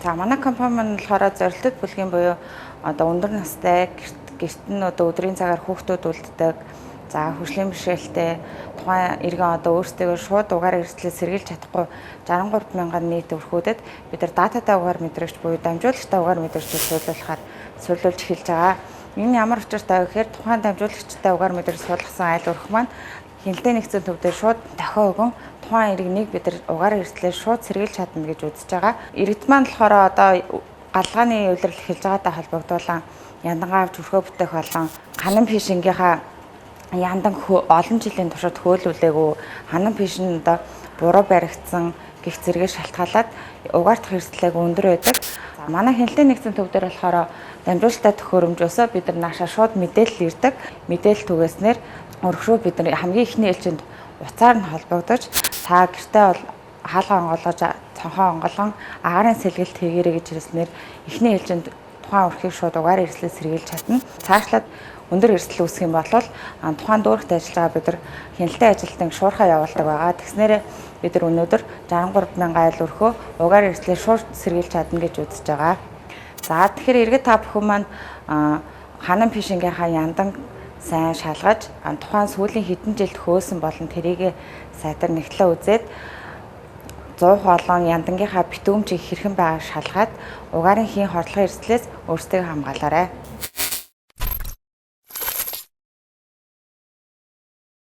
За манай компани маань болохоор зорилттой бүлгийн буюу одоо өндөр настай гэрт нь одоо өдрийн цагаар хүүхдүүд үлддэг. За хөгжлийн бэрхшээлтэй тухайн иргэн одоо өөрсдөө шууд угаар эрсдлээс сэргийлж чадахгүй 63 мянган нийт өрхүүдэд бид нар дататай угаар мэдрэгч буюу дамжуулагчтай угаар мэдрэгчийг суулуулж эхэлж байгаа. Энэ ямар учиртай вэ гэхээр тухайн дамжуулагчтай угаар мэдрэгч суулгасан айл өрх маань хяналтын нэгдсэн төв дээр шууд дахин өгөн тухайн иргэнийг бид нар угаар эрсдлээс шууд сэргийлж чадна гэж үзэж байгаа. Иргэд маань болохоор одоо галгааны үйлрэл эхэлж байгаатай холбогдуулан яндангаа авч өрхөө бүтээх болон ханан фишингийнхаа яндан олон жилийн туршид хөөлүүлээгүй ханан фишин одоо буруу баригдсан гих зэрэгээ шалтгаалаад угаартах эрсдлийг өндөр байдаг. Манай хяналтын нэгдсэн төв дээр болохоор дамжуулалттай төхөөрөмжөөсөө бид нар наашаа шууд мэдээлэл ирдэг. Мэдээлэл түгээснээр өргөрөө бид нар хамгийн ихний ээлжинд уцаар нь холбогдож та гэртээ бол хаалгаа онгоолгож цонхоо онгоолгон агарын сэлгэлт хийгээрэй гэж хэлснээр ихний ээлжинд тухайн өрхийг шууд угаар эрсдлээс сэргийлж чадна. Цаашлаад өндөр эрсдэл үүсэх юм бол тухайн дүүрэгт ажиллаж байгаа бид нар хяналтын ажилтныг шуурхаа явуулдаг байгаа. Тэгснээр бид нар өнөөдөр 63 мянган айл өрхөө угаар эрсдлээс шууд сэргийлж чадна гэж үзэж байгаа. За тэгэхээр иргэд та бүхэн маань ханан фишингийнхаа яндан сайн шалгаж тухайн сүүлийн хэдэн жилд хөөсөн болон тэрийг сайтар нэгтлээ үзээд 100 болон яндангийнхаа битүүмжийг хэрхэн байгааг шалгаад угаарын хийн хордлогын эрсдлээс өөрсдөө хамгаалаарай.